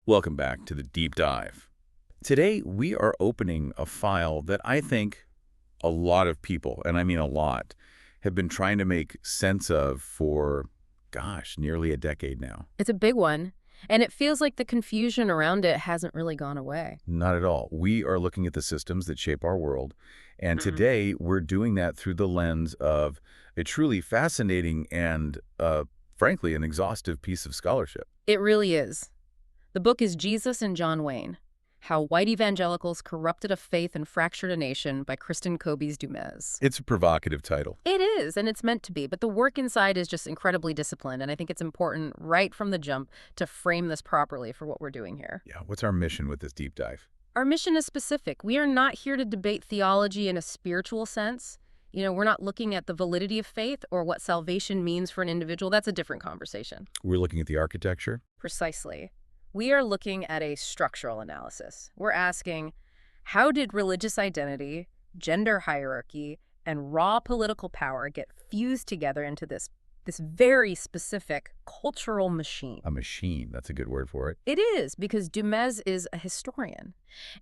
Welcome back to the Deep Dive. Today, we are opening a file that I think a lot of people, and I mean a lot, have been trying to make sense of for, gosh, nearly a decade now. It's a big one, and it feels like the confusion around it hasn't really gone away. Not at all. We are looking at the systems that shape our world, and today we're doing that through the lens of a truly fascinating and, frankly, an exhaustive piece of scholarship. It really is. The book is Jesus and John Wayne: How White Evangelicals Corrupted a Faith and Fractured a Nation by Kristin Kobes Du Mez. It's a provocative title. It is, and it's meant to be, but the work inside is just incredibly disciplined, and I think it's important right from the jump to frame this properly for what we're doing here. Yeah, what's our mission with this deep dive? Our mission is specific. We are not here to debate theology in a spiritual sense. We're not looking at the validity of faith or what salvation means for an individual. That's a different conversation. We're looking at the architecture. Precisely. We are looking at a structural analysis. We're asking, how did religious identity, gender hierarchy, and raw political power get fused together into this very specific cultural machine? A machine, that's a good word for it. It is, because Du Mez is a historian,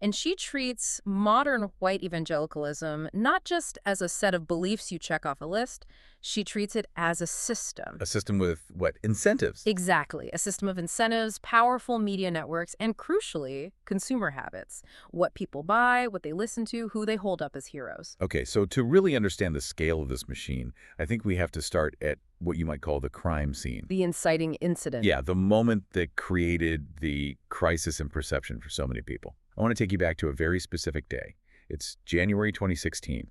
and she treats modern white evangelicalism not just as a set of beliefs you check off a list. She treats it as a system. A system with, what, incentives? Exactly. A system of incentives, powerful media networks, and crucially, consumer habits. What people buy, what they listen to, who they hold up as heroes. Okay, so to really understand the scale of this machine, I think we have to start at what you might call the crime scene. The inciting incident. Yeah, the moment that created the crisis in perception for so many people. I want to take you back to a very specific day. It's January 2016.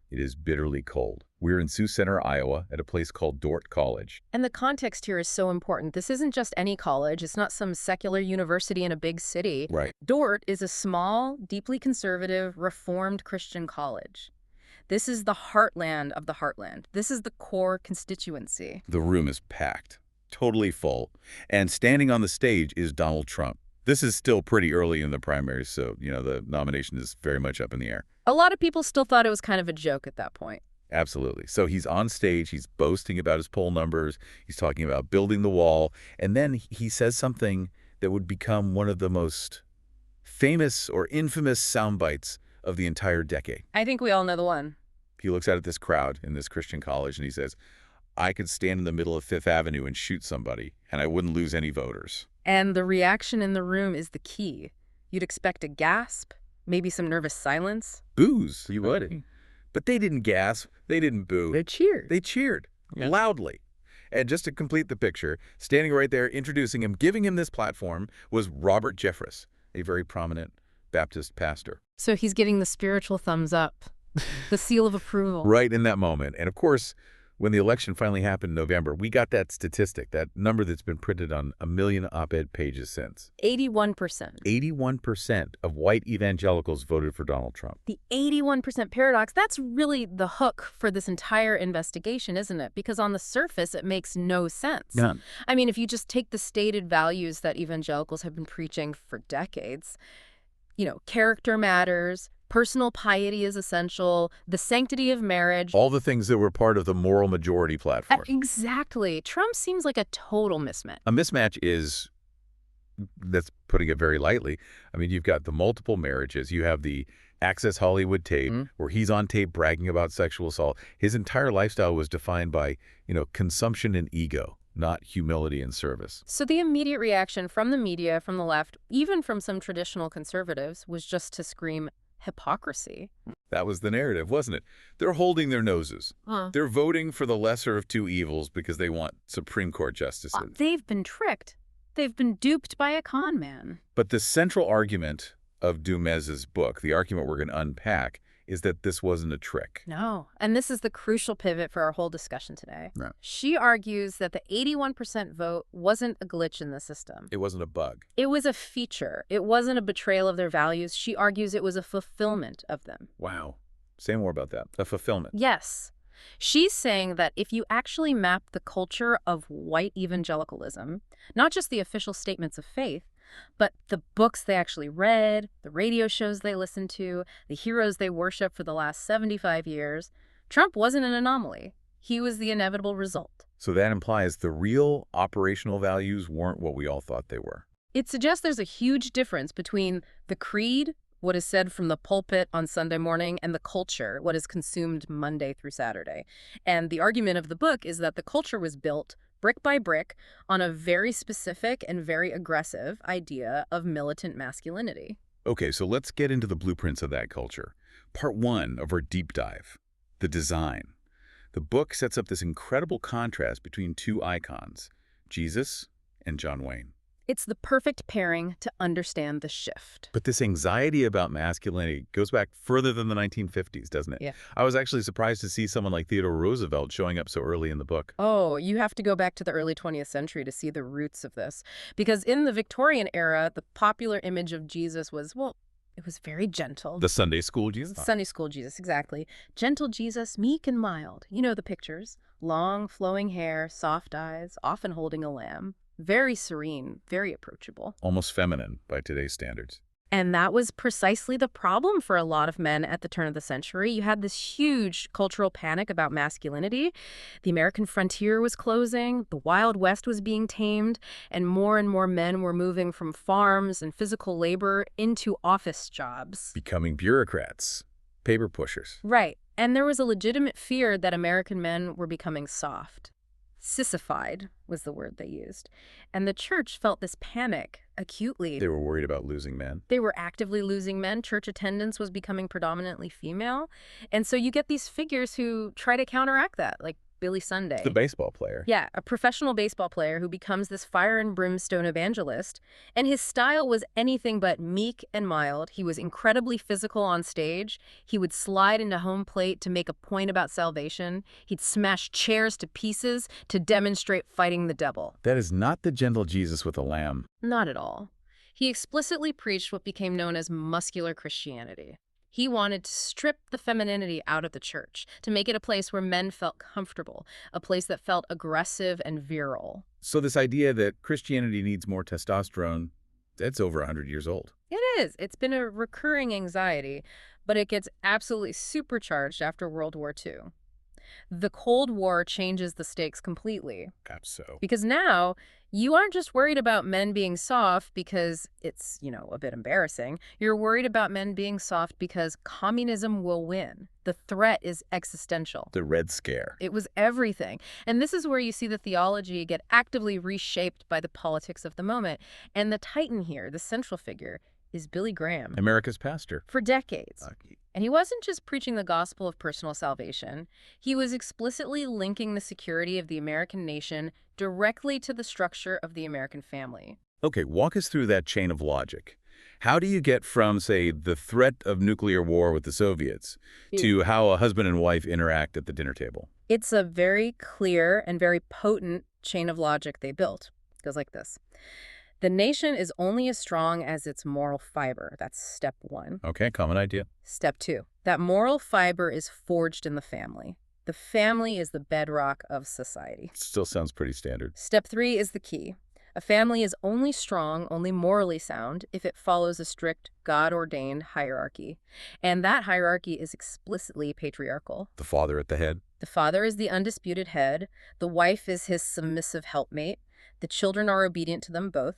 It is bitterly cold. We're in Sioux Center, Iowa, at a place called Dordt College. And the context here is so important. This isn't just any college. It's not some secular university in a big city. Right. Dordt is a small, deeply conservative, reformed Christian college. This is the heartland of the heartland. This is the core constituency. The room is packed, totally full, and standing on the stage is Donald Trump. This is still pretty early in the primaries, so, the nomination is very much up in the air. A lot of people still thought it was kind of a joke at that point. Absolutely. So he's on stage, he's boasting about his poll numbers, he's talking about building the wall, and then he says something that would become one of the most famous or infamous sound bites of the entire decade. I think we all know the one. He looks out at this crowd in this Christian college and he says, I could stand in the middle of Fifth Avenue and shoot somebody, and I wouldn't lose any voters. And the reaction in the room is the key. You'd expect a gasp, maybe some nervous silence. Boos. You would. But they didn't gasp. They didn't boo. They cheered. They cheered loudly. And just to complete the picture, standing right there, introducing him, giving him this platform, was Robert Jeffress, a very prominent Baptist pastor. So he's getting the spiritual thumbs up, the seal of approval. Right in that moment. And of course, when the election finally happened in November, we got that statistic, that number that's been printed on 1 million op-ed pages since. 81%. 81% of white evangelicals voted for Donald Trump. The 81% paradox, that's really the hook for this entire investigation, isn't it? Because on the surface, it makes no sense. None. I mean, if you just take the stated values that evangelicals have been preaching for decades, character matters, personal piety is essential, the sanctity of marriage. All the things that were part of the moral majority platform. Exactly. Trump seems like a total mismatch. A mismatch is, that's putting it very lightly. I mean, you've got the multiple marriages. You have the Access Hollywood tape where he's on tape bragging about sexual assault. His entire lifestyle was defined by, consumption and ego, not humility and service. So the immediate reaction from the media, from the left, even from some traditional conservatives, was just to scream hypocrisy. That was the narrative, wasn't it? They're holding their noses. They're voting for the lesser of two evils because they want Supreme Court justices. They've been tricked. They've been duped by a con man. But the central argument of Du Mez's book, the argument we're going to unpack, is that this wasn't a trick. No. And this is the crucial pivot for our whole discussion today. Right. She argues that the 81% vote wasn't a glitch in the system. It wasn't a bug. It was a feature. It wasn't a betrayal of their values. She argues it was a fulfillment of them. Wow. Say more about that. A fulfillment. Yes. She's saying that if you actually map the culture of white evangelicalism, not just the official statements of faith, but the books they actually read, the radio shows they listened to, the heroes they worship for the last 75 years, Trump wasn't an anomaly. He was the inevitable result. So that implies the real operational values weren't what we all thought they were. It suggests there's a huge difference between the creed, what is said from the pulpit on Sunday morning, and the culture, what is consumed Monday through Saturday. And the argument of the book is that the culture was built brick by brick on a very specific and very aggressive idea of militant masculinity. Okay, so let's get into the blueprints of that culture. Part 1 of our deep dive, the design. The book sets up this incredible contrast between two icons, Jesus and John Wayne. It's the perfect pairing to understand the shift. But this anxiety about masculinity goes back further than the 1950s, doesn't it? Yeah. I was actually surprised to see someone like Theodore Roosevelt showing up so early in the book. Oh, you have to go back to the early 20th century to see the roots of this. Because in the Victorian era, the popular image of Jesus was, well, it was very gentle. The Sunday school Jesus? Sunday school Jesus, exactly. Gentle Jesus, meek and mild. You know the pictures. Long, flowing hair, soft eyes, often holding a lamb. Very serene, very approachable. Almost feminine by today's standards. And that was precisely the problem for a lot of men at the turn of the century. You had this huge cultural panic about masculinity. The American frontier was closing, the Wild West was being tamed, and more men were moving from farms and physical labor into office jobs. Becoming bureaucrats, paper pushers. Right. And there was a legitimate fear that American men were becoming soft. Sissified was the word they used. And the church felt this panic acutely. They were worried about losing men. They were actively losing men. Church attendance was becoming predominantly female. And so you get these figures who try to counteract that, like Billy Sunday. The baseball player. Yeah, a professional baseball player who becomes this fire and brimstone evangelist. And his style was anything but meek and mild. He was incredibly physical on stage. He would slide into home plate to make a point about salvation. He'd smash chairs to pieces to demonstrate fighting the devil. That is not the gentle Jesus with a lamb. Not at all. He explicitly preached what became known as muscular Christianity. He wanted to strip the femininity out of the church, to make it a place where men felt comfortable, a place that felt aggressive and virile. So this idea that Christianity needs more testosterone, that's over 100 years old. It is. It's been a recurring anxiety, but it gets absolutely supercharged after World War II. The Cold War changes the stakes completely. So. Because now, you aren't just worried about men being soft because it's, a bit embarrassing. You're worried about men being soft because communism will win. The threat is existential. The Red Scare. It was everything. And this is where you see the theology get actively reshaped by the politics of the moment. And the titan here, the central figure, is Billy Graham. America's pastor. For decades. And he wasn't just preaching the gospel of personal salvation. He was explicitly linking the security of the American nation directly to the structure of the American family. Okay, walk us through that chain of logic. How do you get from, say, the threat of nuclear war with the Soviets to how a husband and wife interact at the dinner table? It's a very clear and very potent chain of logic they built. It goes like this. The nation is only as strong as its moral fiber. That's step 1. Okay, common idea. Step 2. That moral fiber is forged in the family. The family is the bedrock of society. Still sounds pretty standard. Step 3 is the key. A family is only strong, only morally sound, if it follows a strict, God-ordained hierarchy. And that hierarchy is explicitly patriarchal. The father at the head? The father is the undisputed head. The wife is his submissive helpmate. The children are obedient to them both.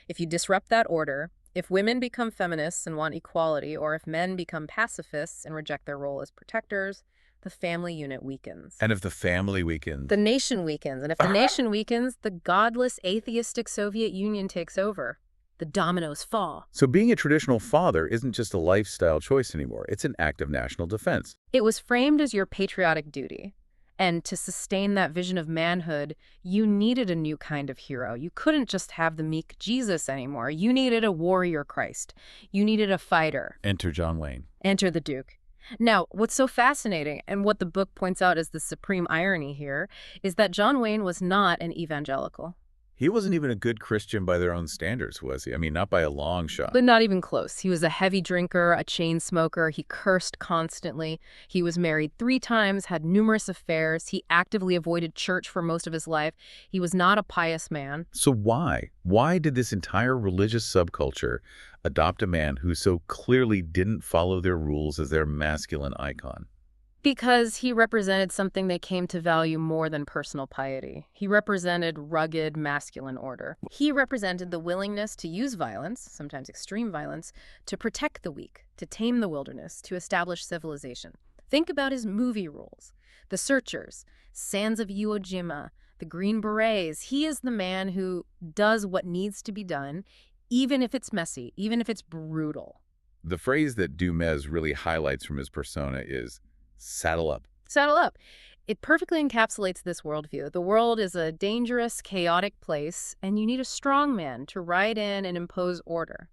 If you disrupt that order, if women become feminists and want equality, or if men become pacifists and reject their role as protectors, the family unit weakens. And if the family weakens? The nation weakens. And if the nation weakens, the godless, atheistic Soviet Union takes over. The dominoes fall. So being a traditional father isn't just a lifestyle choice anymore. It's an act of national defense. It was framed as your patriotic duty. And to sustain that vision of manhood, you needed a new kind of hero. You couldn't just have the meek Jesus anymore. You needed a warrior Christ. You needed a fighter. Enter John Wayne. Enter the Duke. Now, what's so fascinating, and what the book points out as the supreme irony here, is that John Wayne was not an evangelical. He wasn't even a good Christian by their own standards, was he? I mean, not by a long shot. But not even close. He was a heavy drinker, a chain smoker. He cursed constantly. He was married 3 times, had numerous affairs. He actively avoided church for most of his life. He was not a pious man. So why? Why did this entire religious subculture adopt a man who so clearly didn't follow their rules as their masculine icon? Because he represented something they came to value more than personal piety. He represented rugged, masculine order. He represented the willingness to use violence, sometimes extreme violence, to protect the weak, to tame the wilderness, to establish civilization. Think about his movie roles. The Searchers, Sands of Iwo Jima, the Green Berets. He is the man who does what needs to be done, even if it's messy, even if it's brutal. The phrase that Du Mez really highlights from his persona is saddle up. Saddle up. It perfectly encapsulates this worldview. The world is a dangerous, chaotic place, and you need a strong man to ride in and impose order.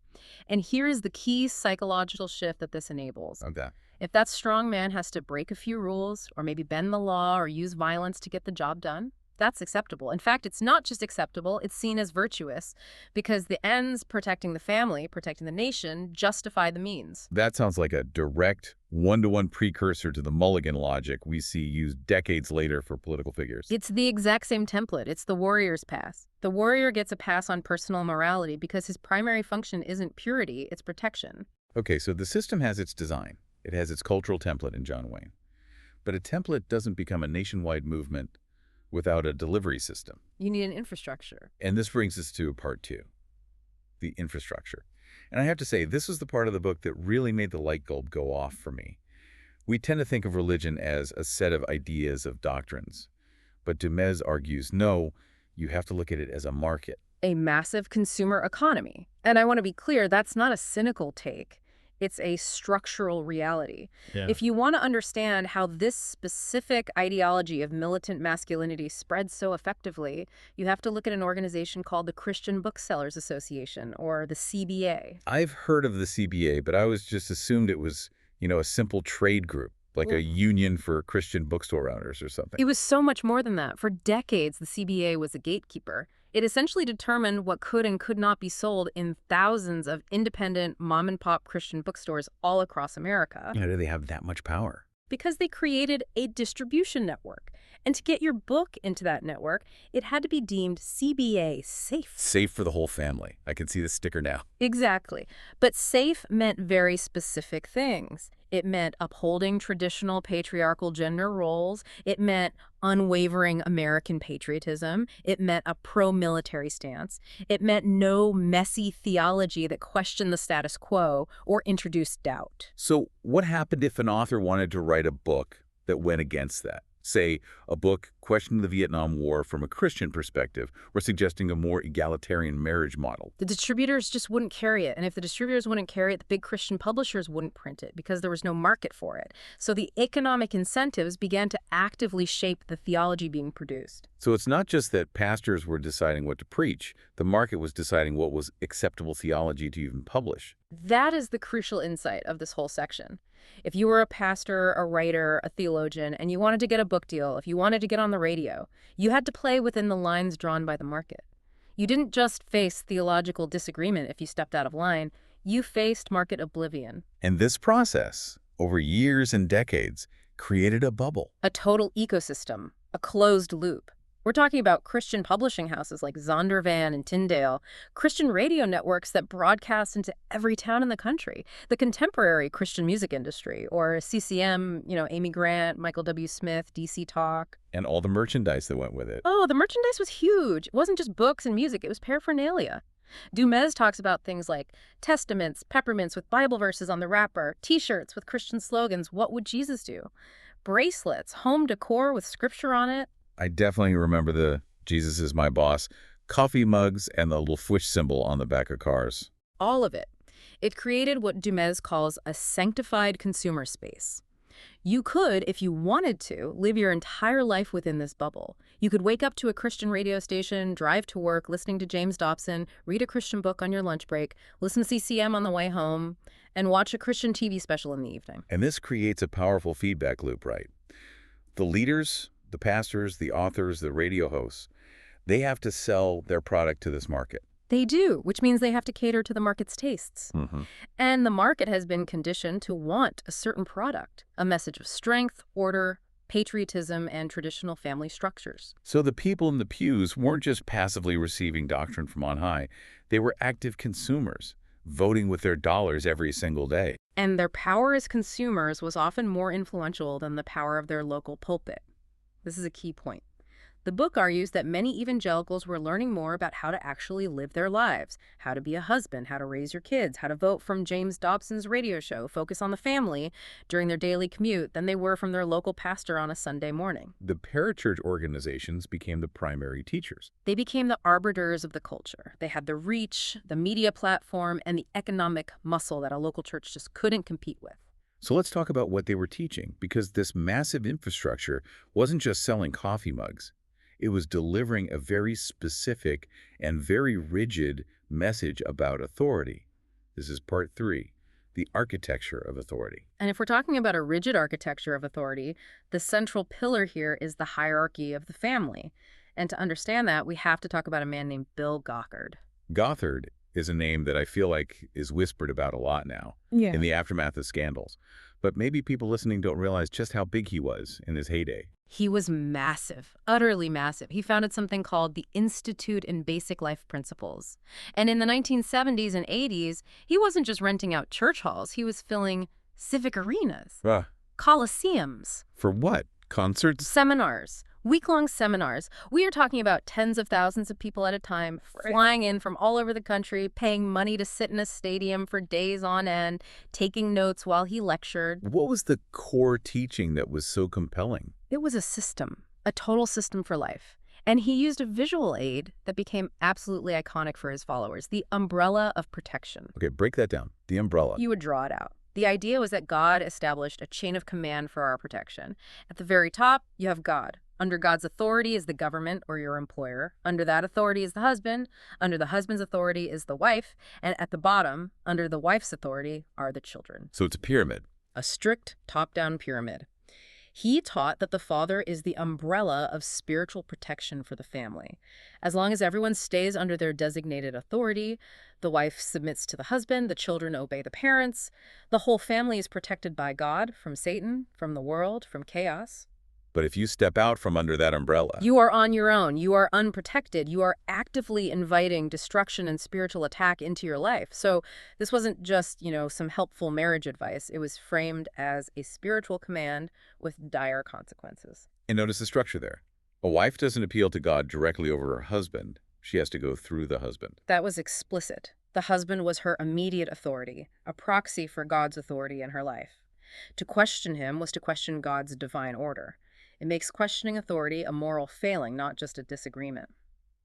And here is the key psychological shift that this enables. Okay. If that strong man has to break a few rules, or maybe bend the law, or use violence to get the job done, that's acceptable. In fact, it's not just acceptable, it's seen as virtuous, because the ends protecting the family, protecting the nation, justify the means. That sounds like a direct, one-to-one precursor to the Mulligan logic we see used decades later for political figures. It's the exact same template. It's the warrior's pass. The warrior gets a pass on personal morality because his primary function isn't purity, it's protection. Okay, so the system has its design. It has its cultural template in John Wayne. But a template doesn't become a nationwide movement without a delivery system. You need an infrastructure. And this brings us to part 2, the infrastructure. And I have to say, this was the part of the book that really made the light bulb go off for me. We tend to think of religion as a set of ideas, of doctrines. But Du Mez argues, no, you have to look at it as a market. A massive consumer economy. And I want to be clear, that's not a cynical take. It's a structural reality. Yeah. If you want to understand how this specific ideology of militant masculinity spreads so effectively, you have to look at an organization called the Christian Booksellers Association, or the CBA. I've heard of the CBA, but I was just assumed it was, a simple trade group, like a union for Christian bookstore owners or something. It was so much more than that. For decades, the CBA was a gatekeeper. It essentially determined what could and could not be sold in thousands of independent mom-and-pop Christian bookstores all across America. How do they have that much power? Because they created a distribution network. And to get your book into that network, it had to be deemed CBA safe. Safe for the whole family. I can see the sticker now. Exactly. But safe meant very specific things. It meant upholding traditional patriarchal gender roles. It meant unwavering American patriotism. It meant a pro-military stance. It meant no messy theology that questioned the status quo or introduced doubt. So what happened if an author wanted to write a book that went against that? Say, a book questioning the Vietnam War from a Christian perspective or suggesting a more egalitarian marriage model. The distributors just wouldn't carry it. And if the distributors wouldn't carry it, the big Christian publishers wouldn't print it because there was no market for it. So the economic incentives began to actively shape the theology being produced. So it's not just that pastors were deciding what to preach. The market was deciding what was acceptable theology to even publish. That is the crucial insight of this whole section. If you were a pastor, a writer, a theologian, and you wanted to get a book deal, if you wanted to get on the radio, you had to play within the lines drawn by the market. You didn't just face theological disagreement if you stepped out of line. You faced market oblivion. And this process, over years and decades, created a bubble. A total ecosystem, a closed loop. We're talking about Christian publishing houses like Zondervan and Tyndale, Christian radio networks that broadcast into every town in the country, the contemporary Christian music industry, or CCM, Amy Grant, Michael W. Smith, DC Talk. And all the merchandise that went with it. Oh, the merchandise was huge. It wasn't just books and music, it was paraphernalia. Du Mez talks about things like testaments, peppermints with Bible verses on the wrapper, T-shirts with Christian slogans, "What would Jesus do?" bracelets, home decor with scripture on it. I definitely remember the Jesus is my boss, coffee mugs, and the little fish symbol on the back of cars. All of it. It created what Du Mez calls a sanctified consumer space. You could, if you wanted to, live your entire life within this bubble. You could wake up to a Christian radio station, drive to work listening to James Dobson, read a Christian book on your lunch break, listen to CCM on the way home, and watch a Christian TV special in the evening. And this creates a powerful feedback loop, right? The leaders, the pastors, the authors, the radio hosts, they have to sell their product to this market. They do, which means they have to cater to the market's tastes. Mm-hmm. And the market has been conditioned to want a certain product, a message of strength, order, patriotism, and traditional family structures. So the people in the pews weren't just passively receiving doctrine from on high. They were active consumers, voting with their dollars every single day. And their power as consumers was often more influential than the power of their local pulpit. This is a key point. The book argues that many evangelicals were learning more about how to actually live their lives, how to be a husband, how to raise your kids, how to vote from James Dobson's radio show, Focus on the Family, during their daily commute than they were from their local pastor on a Sunday morning. The parachurch organizations became the primary teachers. They became the arbiters of the culture. They had the reach, the media platform, and the economic muscle that a local church just couldn't compete with. So let's talk about what they were teaching, because this massive infrastructure wasn't just selling coffee mugs. It was delivering a very specific and very rigid message about authority. This is part 3, the architecture of authority. And if we're talking about a rigid architecture of authority, the central pillar here is the hierarchy of the family. And to understand that, we have to talk about a man named Bill Gothard. Gothard is a name that I feel like is whispered about a lot now in the aftermath of scandals. But maybe people listening don't realize just how big he was in his heyday. He was massive, utterly massive. He founded something called the Institute in Basic Life Principles. And in the 1970s and 80s, he wasn't just renting out church halls. He was filling civic arenas, coliseums. For what? Concerts? Seminars. Week-long seminars. We are talking about tens of thousands of people at a time, flying in from all over the country, paying money to sit in a stadium for days on end, taking notes while he lectured. What was the core teaching that was so compelling? It was a system, a total system for life. And he used a visual aid that became absolutely iconic for his followers, the umbrella of protection. Okay, break that down. The umbrella. You would draw it out. The idea was that God established a chain of command for our protection. At the very top, you have God. Under God's authority is the government or your employer. Under that authority is the husband. Under the husband's authority is the wife. And at the bottom, under the wife's authority, are the children. So it's a pyramid. A strict top-down pyramid. He taught that the father is the umbrella of spiritual protection for the family. As long as everyone stays under their designated authority, the wife submits to the husband, the children obey the parents, the whole family is protected by God from Satan, from the world, from chaos. But if you step out from under that umbrella, you are on your own. You are unprotected. You are actively inviting destruction and spiritual attack into your life. So this wasn't just, some helpful marriage advice. It was framed as a spiritual command with dire consequences. And notice the structure there. A wife doesn't appeal to God directly over her husband. She has to go through the husband. That was explicit. The husband was her immediate authority, a proxy for God's authority in her life. To question him was to question God's divine order. It makes questioning authority a moral failing, not just a disagreement.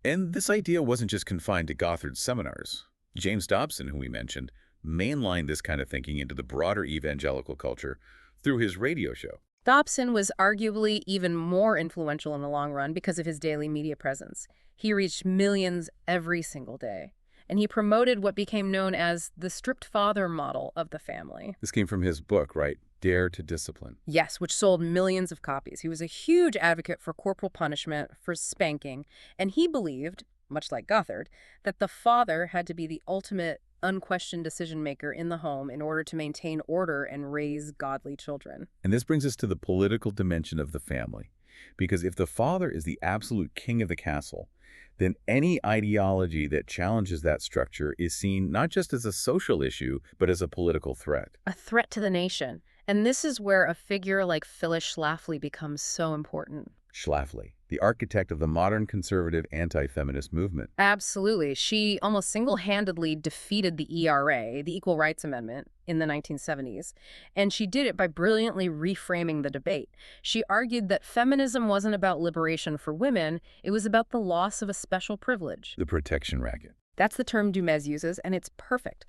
And this idea wasn't just confined to Gothard's seminars. James Dobson, who we mentioned, mainlined this kind of thinking into the broader evangelical culture through his radio show. Dobson was arguably even more influential in the long run because of his daily media presence. He reached millions every single day. And he promoted what became known as the strict father model of the family. This came from his book, right? Dare to Discipline. Yes, which sold millions of copies. He was a huge advocate for corporal punishment, for spanking, and he believed, much like Gothard, that the father had to be the ultimate, unquestioned decision-maker in the home in order to maintain order and raise godly children. And this brings us to the political dimension of the family. Because if the father is the absolute king of the castle, then any ideology that challenges that structure is seen not just as a social issue, but as a political threat. A threat to the nation. And this is where a figure like Phyllis Schlafly becomes so important. Schlafly, the architect of the modern conservative anti-feminist movement. Absolutely. She almost single-handedly defeated the ERA, the Equal Rights Amendment, in the 1970s. And she did it by brilliantly reframing the debate. She argued that feminism wasn't about liberation for women, it was about the loss of a special privilege. The protection racket. That's the term Du Mez uses, and it's perfect.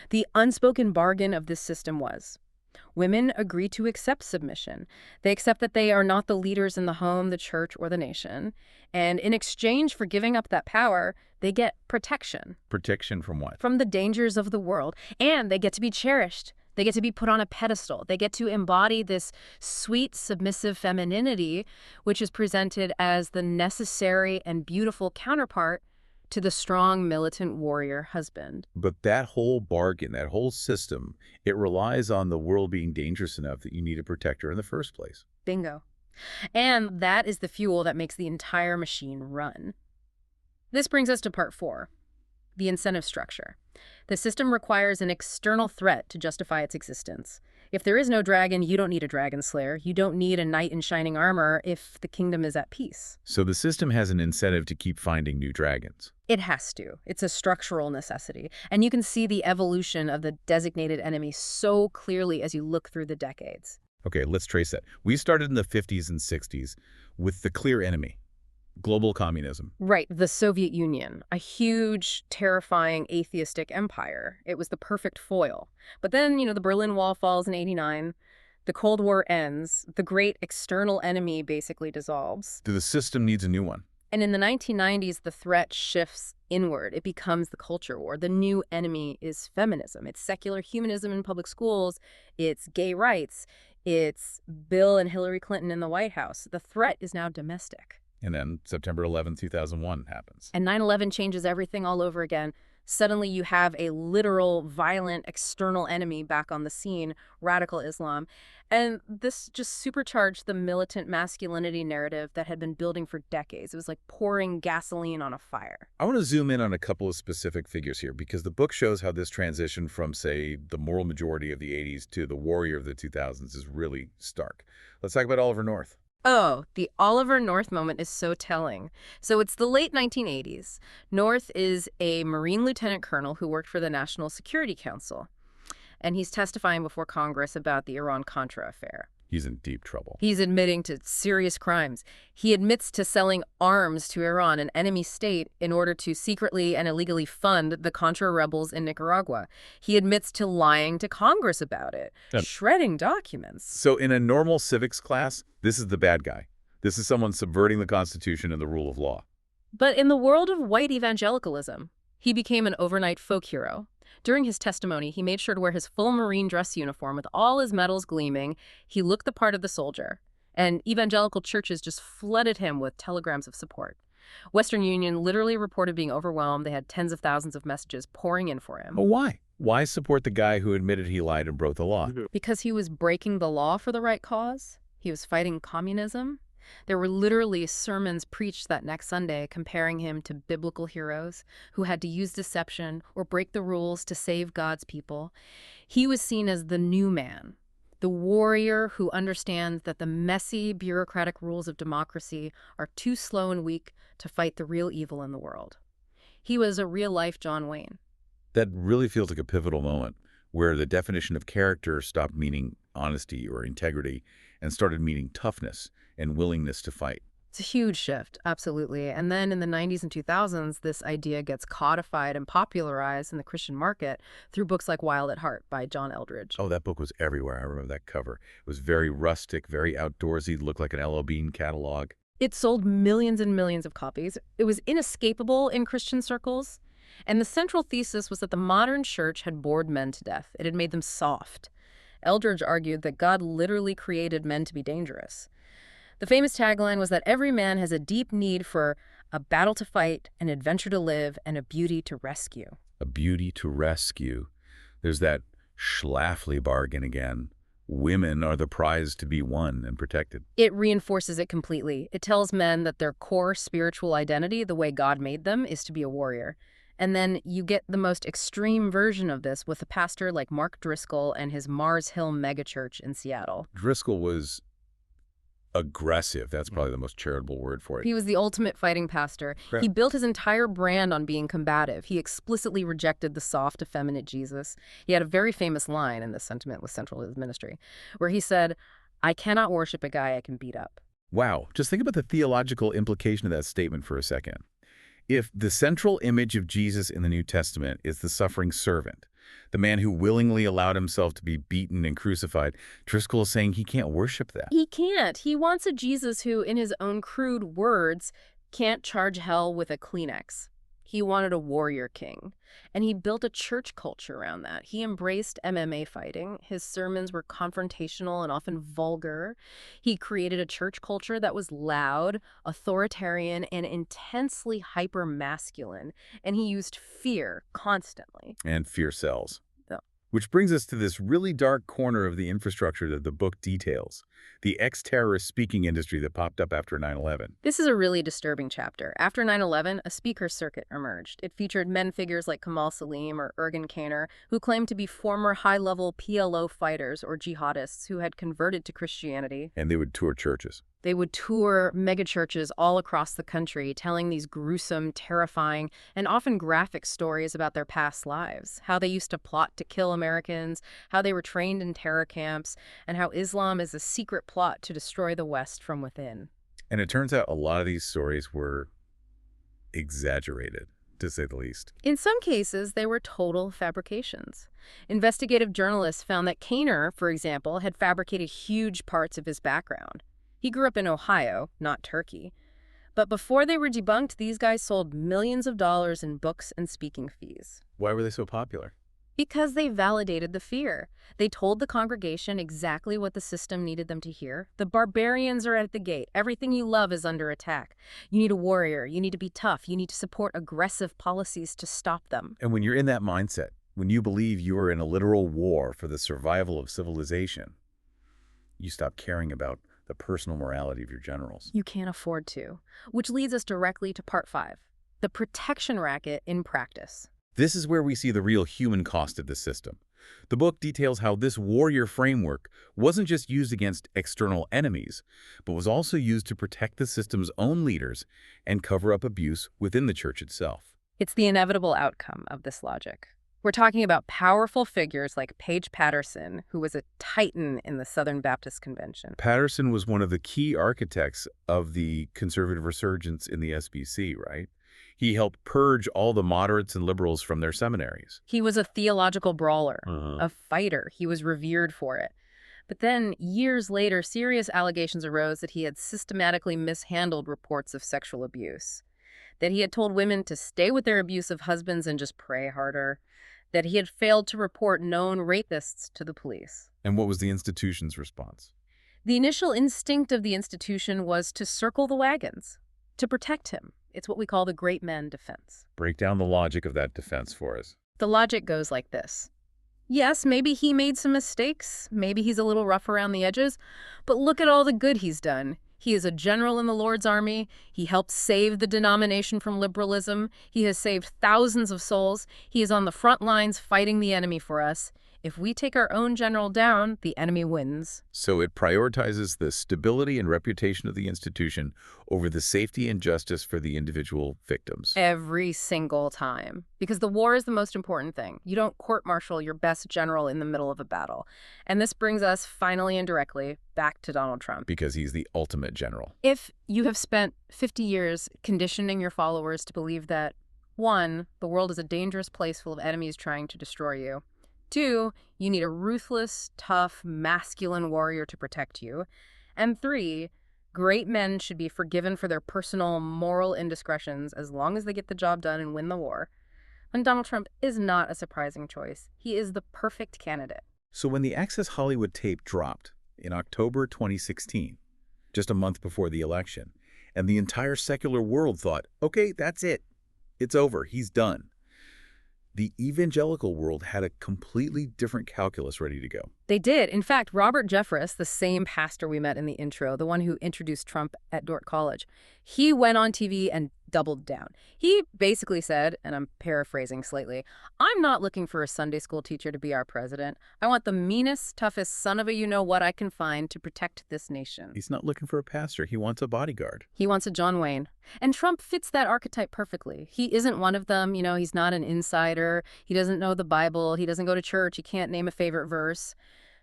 The unspoken bargain of this system was, women agree to accept submission. They accept that they are not the leaders in the home, the church, or the nation. And in exchange for giving up that power, they get protection. Protection from what? From the dangers of the world. And they get to be cherished. They get to be put on a pedestal. They get to embody this sweet, submissive femininity, which is presented as the necessary and beautiful counterpart to the strong, militant warrior husband. But that whole bargain, that whole system, it relies on the world being dangerous enough that you need to protect her in the first place. Bingo. And that is the fuel that makes the entire machine run. This brings us to part 4, The incentive structure. The system requires an external threat to justify its existence. If there is no dragon, you don't need a dragon slayer. You don't need a knight in shining armor if the kingdom is at peace. So the system has an incentive to keep finding new dragons. It has to. It's a structural necessity. And you can see the evolution of the designated enemy so clearly as you look through the decades. Okay, let's trace that. We started in the 50s and 60s with the clear enemy, global communism. Right, the Soviet Union, a huge, terrifying, atheistic empire. It was the perfect foil. But then, the Berlin Wall falls in '89, the Cold War ends, the great external enemy basically dissolves. The system needs a new one. And in the 1990s, the threat shifts inward. It becomes the culture war. The new enemy is feminism. It's secular humanism in public schools. It's gay rights. It's Bill and Hillary Clinton in the White House. The threat is now domestic. And then September 11, 2001 happens. And 9/11 changes everything all over again. Suddenly you have a literal, violent, external enemy back on the scene, radical Islam. And this just supercharged the militant masculinity narrative that had been building for decades. It was like pouring gasoline on a fire. I want to zoom in on a couple of specific figures here, because the book shows how this transition from, say, the moral majority of the 80s to the warrior of the 2000s is really stark. Let's talk about Oliver North. Oh, the Oliver North moment is so telling. So it's the late 1980s. North is a Marine lieutenant colonel who worked for the National Security Council. And he's testifying before Congress about the Iran-Contra affair. He's in deep trouble. He's admitting to serious crimes. He admits to selling arms to Iran, an enemy state, in order to secretly and illegally fund the Contra rebels in Nicaragua. He admits to lying to Congress about it, shredding documents. So in a normal civics class, this is the bad guy. This is someone subverting the Constitution and the rule of law. But in the world of white evangelicalism, he became an overnight folk hero. During his testimony, he made sure to wear his full Marine dress uniform with all his medals gleaming. He looked the part of the soldier. And evangelical churches just flooded him with telegrams of support. Western Union literally reported being overwhelmed. They had tens of thousands of messages pouring in for him. But why? Why support the guy who admitted he lied and broke the law? Because he was breaking the law for the right cause. He was fighting communism. There were literally sermons preached that next Sunday comparing him to biblical heroes who had to use deception or break the rules to save God's people. He was seen as the new man, the warrior who understands that the messy, bureaucratic rules of democracy are too slow and weak to fight the real evil in the world. He was a real-life John Wayne. That really feels like a pivotal moment where the definition of character stopped meaning honesty or integrity and started meaning toughness and willingness to fight. It's a huge shift, absolutely. And then in the 90s and 2000s, this idea gets codified and popularized in the Christian market through books like Wild at Heart by John Eldredge. Oh, that book was everywhere. I remember that cover. It was very rustic, very outdoorsy, looked like an L.L. Bean catalog. It sold millions and millions of copies. It was inescapable in Christian circles. And the central thesis was that the modern church had bored men to death. It had made them soft. Eldredge argued that God literally created men to be dangerous. The famous tagline was that every man has a deep need for a battle to fight, an adventure to live, and a beauty to rescue. A beauty to rescue. There's that Schlafly bargain again. Women are the prize to be won and protected. It reinforces it completely. It tells men that their core spiritual identity, the way God made them, is to be a warrior. And then you get the most extreme version of this with a pastor like Mark Driscoll and his Mars Hill megachurch in Seattle. Driscoll was aggressive. That's probably the most charitable word for it. He was the ultimate fighting pastor. Right. He built his entire brand on being combative. He explicitly rejected the soft, effeminate Jesus. He had a very famous line, and this sentiment was central to his ministry, where he said, "I cannot worship a guy I can beat up." Wow. Just think about the theological implication of that statement for a second. If the central image of Jesus in the New Testament is the suffering servant, the man who willingly allowed himself to be beaten and crucified, Driscoll is saying he can't worship that. He can't. He wants a Jesus who, in his own crude words, can't charge hell with a Kleenex. He wanted a warrior king, and he built a church culture around that. He embraced MMA fighting. His sermons were confrontational and often vulgar. He created a church culture that was loud, authoritarian, and intensely hyper-masculine, and he used fear constantly. And fear sells. Yeah. Which brings us to this really dark corner of the infrastructure that the book details, the ex-terrorist speaking industry that popped up after 9/11. This is a really disturbing chapter. After 9/11, a speaker circuit emerged. It featured men figures like Kamal Salim or Ergun Caner, who claimed to be former high-level PLO fighters or jihadists who had converted to Christianity. And they would tour churches. They would tour megachurches all across the country, telling these gruesome, terrifying, and often graphic stories about their past lives, how they used to plot to kill Americans, how they were trained in terror camps, and how Islam is a secret plot to destroy the West from within. And it turns out a lot of these stories were exaggerated, to say the least. In some cases, they were total fabrications. Investigative journalists found that Caner, for example, had fabricated huge parts of his background. He grew up in Ohio, not Turkey. But before they were debunked, these guys sold millions of dollars in books and speaking fees. Why were they so popular? Because they validated the fear. They told the congregation exactly what the system needed them to hear. The barbarians are at the gate. Everything you love is under attack. You need a warrior. You need to be tough. You need to support aggressive policies to stop them. And when you're in that mindset, when you believe you are in a literal war for the survival of civilization, you stop caring about the personal morality of your generals. You can't afford to. Which leads us directly to part 5, the protection racket in practice. This is where we see the real human cost of the system. The book details how this warrior framework wasn't just used against external enemies, but was also used to protect the system's own leaders and cover up abuse within the church itself. It's the inevitable outcome of this logic. We're talking about powerful figures like Paige Patterson, who was a titan in the Southern Baptist Convention. Patterson was one of the key architects of the conservative resurgence in the SBC, right? He helped purge all the moderates and liberals from their seminaries. He was a theological brawler, a fighter. He was revered for it. But then, years later, serious allegations arose that he had systematically mishandled reports of sexual abuse, that he had told women to stay with their abusive husbands and just pray harder, that he had failed to report known rapists to the police. And what was the institution's response? The initial instinct of the institution was to circle the wagons, to protect him. It's what we call the great men defense. Break down the logic of that defense for us. The logic goes like this. Yes, maybe he made some mistakes. Maybe he's a little rough around the edges. But look at all the good he's done. He is a general in the Lord's army. He helped save the denomination from liberalism. He has saved thousands of souls. He is on the front lines fighting the enemy for us. If we take our own general down, the enemy wins. So it prioritizes the stability and reputation of the institution over the safety and justice for the individual victims. Every single time. Because the war is the most important thing. You don't court-martial your best general in the middle of a battle. And this brings us, finally and directly, back to Donald Trump. Because he's the ultimate general. If you have spent 50 years conditioning your followers to believe that, 1, the world is a dangerous place full of enemies trying to destroy you, 2, you need a ruthless, tough, masculine warrior to protect you. And 3, great men should be forgiven for their personal moral indiscretions as long as they get the job done and win the war. And Donald Trump is not a surprising choice. He is the perfect candidate. So when the Access Hollywood tape dropped in October 2016, just a month before the election, and the entire secular world thought, okay, that's it. It's over. He's done. The evangelical world had a completely different calculus ready to go. They did. In fact, Robert Jeffress, the same pastor we met in the intro, the one who introduced Trump at Dordt College, he went on TV and doubled down. He basically said, and I'm paraphrasing slightly, I'm not looking for a Sunday school teacher to be our president. I want the meanest, toughest son of a you-know-what I can find to protect this nation. He's not looking for a pastor. He wants a bodyguard. He wants a John Wayne. And Trump fits that archetype perfectly. He isn't one of them. You know, he's not an insider. He doesn't know the Bible. He doesn't go to church. He can't name a favorite verse.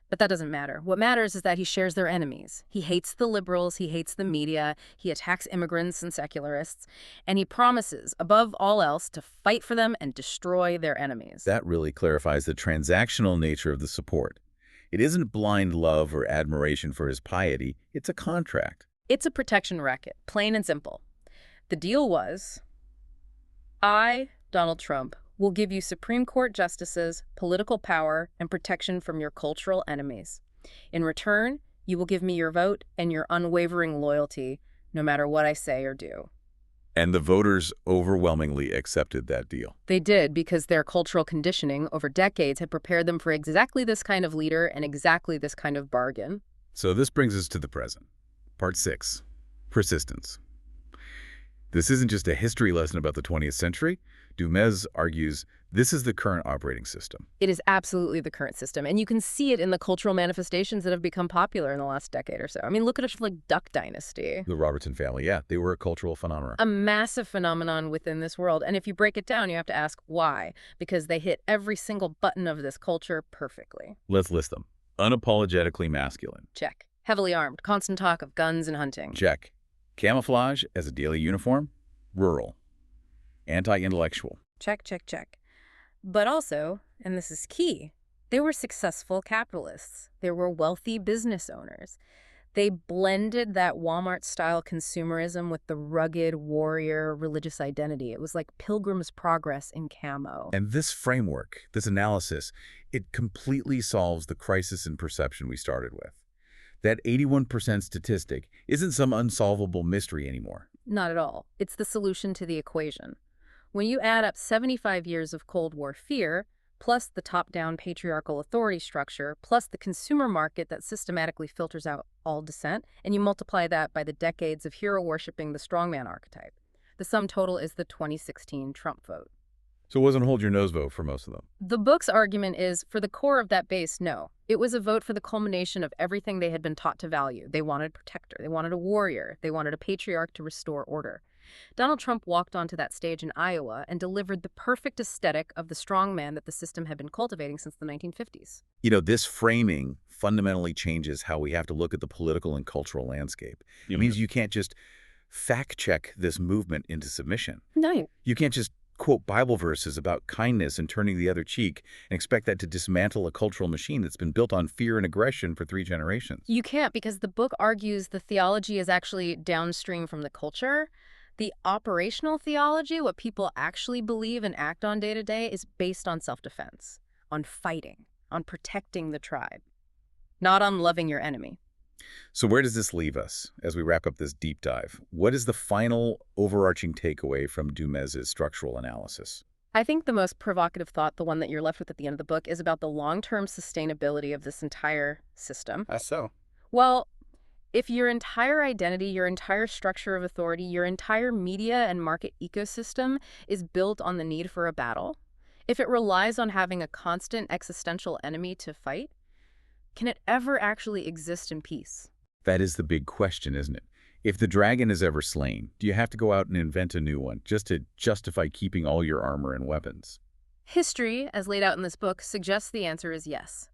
But that doesn't matter. What matters is that he shares their enemies. He hates the liberals, he hates the media, he attacks immigrants and secularists, and he promises, above all else, to fight for them and destroy their enemies. That really clarifies the transactional nature of the support. It isn't blind love or admiration for his piety, it's a contract. It's a protection racket, plain and simple. The deal was, I, Donald Trump, will give you Supreme Court justices, political power, and protection from your cultural enemies. In return, you will give me your vote and your unwavering loyalty, no matter what I say or do. And the voters overwhelmingly accepted that deal. They did because their cultural conditioning over decades had prepared them for exactly this kind of leader and exactly this kind of bargain. So this brings us to the present. Part 6, persistence. This isn't just a history lesson about the 20th century. Du Mez argues this is the current operating system. It is absolutely the current system, and you can see it in the cultural manifestations that have become popular in the last decade or so. I mean, look at a show like Duck Dynasty. The Robertson family, yeah, they were a cultural phenomenon. A massive phenomenon within this world, and if you break it down, you have to ask why. Because they hit every single button of this culture perfectly. Let's list them. Unapologetically masculine. Check. Heavily armed, constant talk of guns and hunting. Check. Camouflage as a daily uniform. Rural. Anti-intellectual. Check, check, check. But also, and this is key, they were successful capitalists. They were wealthy business owners. They blended that Walmart-style consumerism with the rugged warrior religious identity. It was like Pilgrim's Progress in camo. And this framework, this analysis, it completely solves the crisis in perception we started with. That 81% statistic isn't some unsolvable mystery anymore. Not at all. It's the solution to the equation. When you add up 75 years of Cold War fear, plus the top-down patriarchal authority structure, plus the consumer market that systematically filters out all dissent, and you multiply that by the decades of hero-worshipping the strongman archetype, the sum total is the 2016 Trump vote. So it wasn't hold your nose vote for most of them. The book's argument is, for the core of that base, no. It was a vote for the culmination of everything they had been taught to value. They wanted a protector. They wanted a warrior. They wanted a patriarch to restore order. Donald Trump walked onto that stage in Iowa and delivered the perfect aesthetic of the strongman that the system had been cultivating since the 1950s. You know, this framing fundamentally changes how we have to look at the political and cultural landscape. It means you can't just fact-check this movement into submission. No. You can't just quote Bible verses about kindness and turning the other cheek and expect that to dismantle a cultural machine that's been built on fear and aggression for 3 generations. You can't, because the book argues the theology is actually downstream from the culture. The operational theology, what people actually believe and act on day to day, is based on self-defense, on fighting, on protecting the tribe, not on loving your enemy. So where does this leave us as we wrap up this deep dive? What is the final overarching takeaway from Du Mez's structural analysis? I think the most provocative thought, the one that you're left with at the end of the book, is about the long-term sustainability of this entire system. How so? Well, if your entire identity, your entire structure of authority, your entire media and market ecosystem is built on the need for a battle, if it relies on having a constant existential enemy to fight, can it ever actually exist in peace? That is the big question, isn't it? If the dragon is ever slain, do you have to go out and invent a new one just to justify keeping all your armor and weapons? History, as laid out in this book, suggests the answer is yes.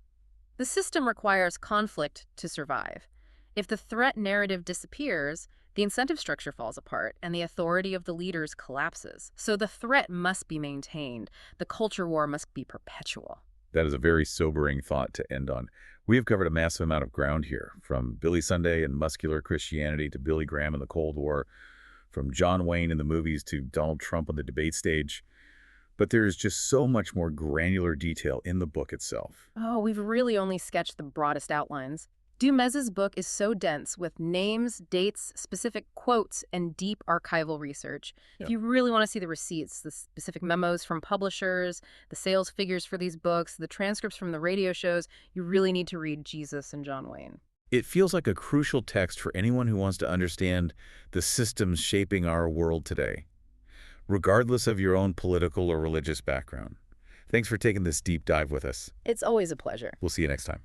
The system requires conflict to survive. If the threat narrative disappears, the incentive structure falls apart and the authority of the leaders collapses. So the threat must be maintained. The culture war must be perpetual. That is a very sobering thought to end on. We have covered a massive amount of ground here, from Billy Sunday and muscular Christianity to Billy Graham and the Cold War, from John Wayne in the movies to Donald Trump on the debate stage. But there is just so much more granular detail in the book itself. Oh, we've really only sketched the broadest outlines. Du Mez's book is so dense with names, dates, specific quotes, and deep archival research. Yeah. If you really want to see the receipts, the specific memos from publishers, the sales figures for these books, the transcripts from the radio shows, you really need to read Jesus and John Wayne. It feels like a crucial text for anyone who wants to understand the systems shaping our world today, regardless of your own political or religious background. Thanks for taking this deep dive with us. It's always a pleasure. We'll see you next time.